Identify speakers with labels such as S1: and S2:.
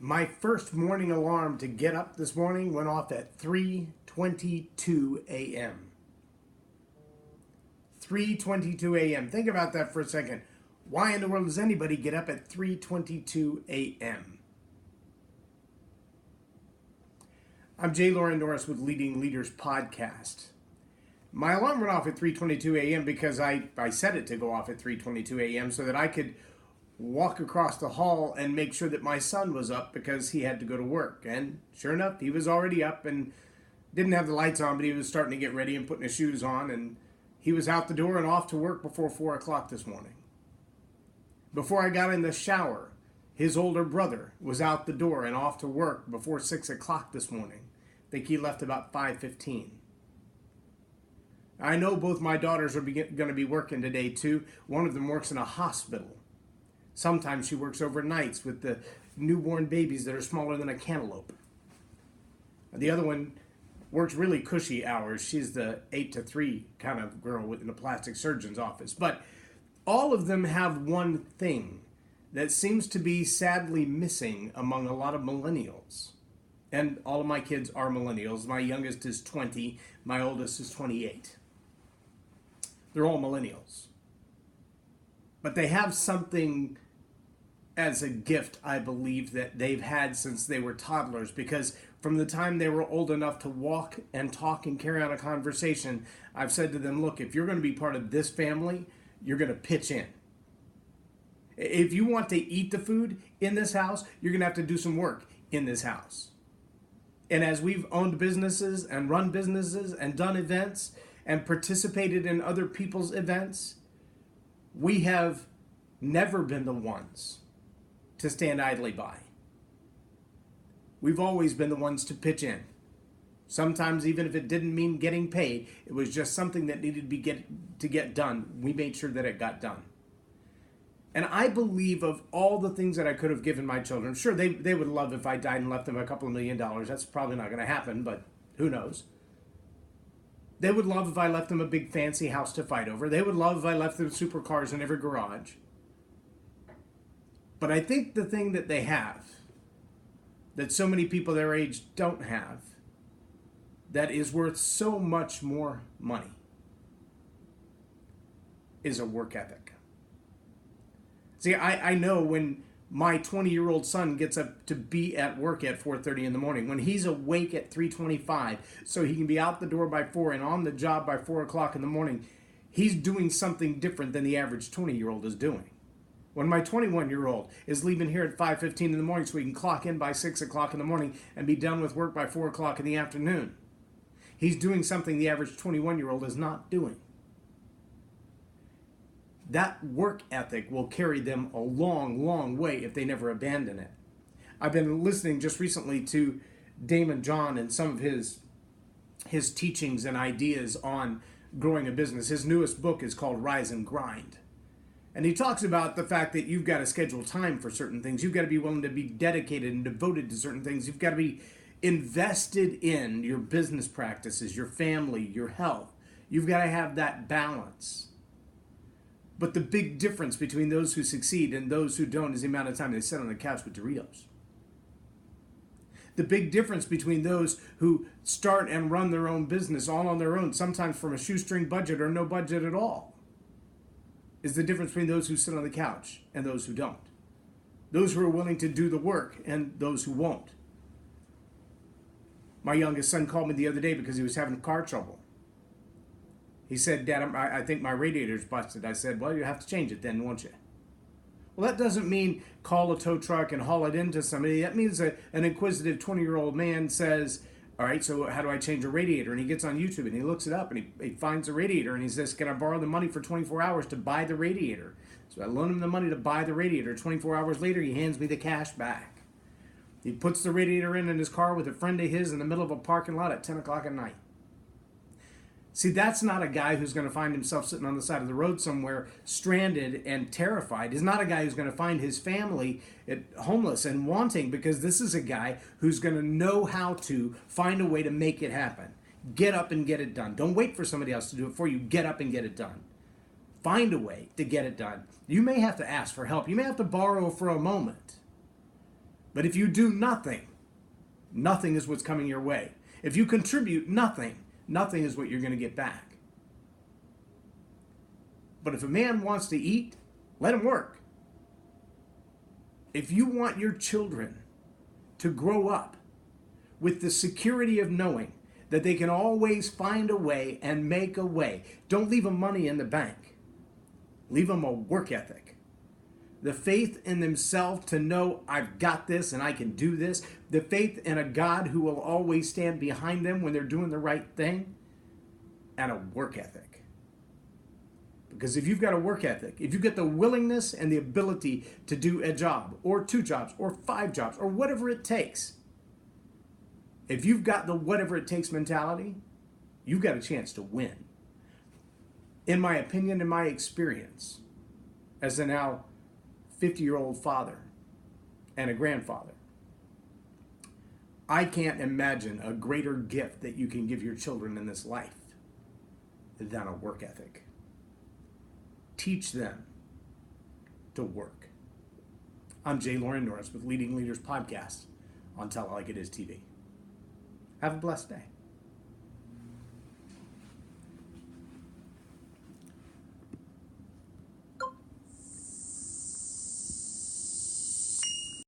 S1: My first morning alarm to get up this morning went off at 3:22 a.m. 3:22 a.m. Think about that for a second. Why in the world does anybody get up at 3:22 a.m.? I'm J Loren Norris with Leading Leaders Podcast. My alarm went off at 3:22 a.m. because I set it to go off at 3:22 a.m. so that I could walk across the hall and make sure that my son was up because he had to go to work. And sure enough, he was already up and didn't have the lights on, but he was starting to get ready and putting his shoes on, and he was out the door and off to work before 4 o'clock this morning. Before I got in the shower, his older brother was out the door and off to work before 6 o'clock this morning. I think he left about 5:15. I know both my daughters are going to be working today too. One of them works in a hospital. Sometimes she works overnights with the newborn babies that are smaller than a cantaloupe. The other one works really cushy hours. She's the 8 to 3 kind of girl in a plastic surgeon's office. But all of them have one thing that seems to be sadly missing among a lot of millennials. And all of my kids are millennials. My youngest is 20. My oldest is 28. They're all millennials. But they have something as a gift, I believe, that they've had since they were toddlers, because from the time they were old enough to walk and talk and carry on a conversation, I've said to them, look, if you're going to be part of this family, you're going to pitch in. If you want to eat the food in this house, you're going to have to do some work in this house. And as we've owned businesses and run businesses and done events and participated in other people's events, we have never been the ones to stand idly by. We've always been the ones to pitch in. Sometimes even if it didn't mean getting paid, it was just something that needed to get done. We made sure that it got done. And I believe of all the things that I could have given my children, sure, they would love if I died and left them a couple of $1 million. That's probably not going to happen, but who knows? They would love if I left them a big fancy house to fight over. They would love if I left them supercars in every garage. But I think the thing that they have, that so many people their age don't have, that is worth so much more money, is a work ethic. See, I know when my 20-year-old son gets up to be at work at 4:30 in the morning, when he's awake at 3:25 so he can be out the door by 4 and on the job by 4 o'clock in the morning, he's doing something different than the average 20-year-old is doing. When my 21-year-old is leaving here at 5:15 in the morning so he can clock in by 6 o'clock in the morning and be done with work by 4 o'clock in the afternoon, he's doing something the average 21-year-old is not doing. That work ethic will carry them a long, long way if they never abandon it. I've been listening just recently to Damon John and some of his teachings and ideas on growing a business. His newest book is called Rise and Grind. And he talks about the fact that you've got to schedule time for certain things. You've got to be willing to be dedicated and devoted to certain things. You've got to be invested in your business practices, your family, your health. You've got to have that balance. But the big difference between those who succeed and those who don't is the amount of time they sit on the couch with Doritos. The big difference between those who start and run their own business all on their own, sometimes from a shoestring budget or no budget at all, is the difference between those who sit on the couch and those who don't. Those who are willing to do the work and those who won't. My youngest son called me the other day because he was having car trouble. He said, Dad, I think my radiator's busted. I said, well, you have to change it then, won't you? Well, that doesn't mean call a tow truck and haul it into somebody. That means an inquisitive 20-year-old man says, all right, so how do I change a radiator? And he gets on YouTube and he looks it up and he finds a radiator and he says, can I borrow the money for 24 hours to buy the radiator? So I loan him the money to buy the radiator. 24 hours later, he hands me the cash back. He puts the radiator in his car with a friend of his in the middle of a parking lot at 10 o'clock at night. See, that's not a guy who's going to find himself sitting on the side of the road somewhere stranded and terrified. He's not a guy who's going to find his family homeless and wanting, because this is a guy who's going to know how to find a way to make it happen. Get up and get it done. Don't wait for somebody else to do it for you. Get up and get it done. Find a way to get it done. You may have to ask for help. You may have to borrow for a moment. But if you do nothing, nothing is what's coming your way. If you contribute nothing, nothing is what you're going to get back. But if a man wants to eat, let him work. If you want your children to grow up with the security of knowing that they can always find a way and make a way, don't leave them money in the bank. Leave them a work ethic. The faith in themselves to know I've got this and I can do this. The faith in a God who will always stand behind them when they're doing the right thing. And a work ethic. Because if you've got a work ethic, if you've got the willingness and the ability to do a job or 2 jobs or 5 jobs or whatever it takes, if you've got the whatever it takes mentality, you've got a chance to win. In my opinion, in my experience, as a now 50-year-old father and a grandfather, I can't imagine a greater gift that you can give your children in this life than a work ethic. Teach them to work. I'm J Loren Norris with Leading Leaders Podcast on Tell It Like It Is TV. Have a blessed day.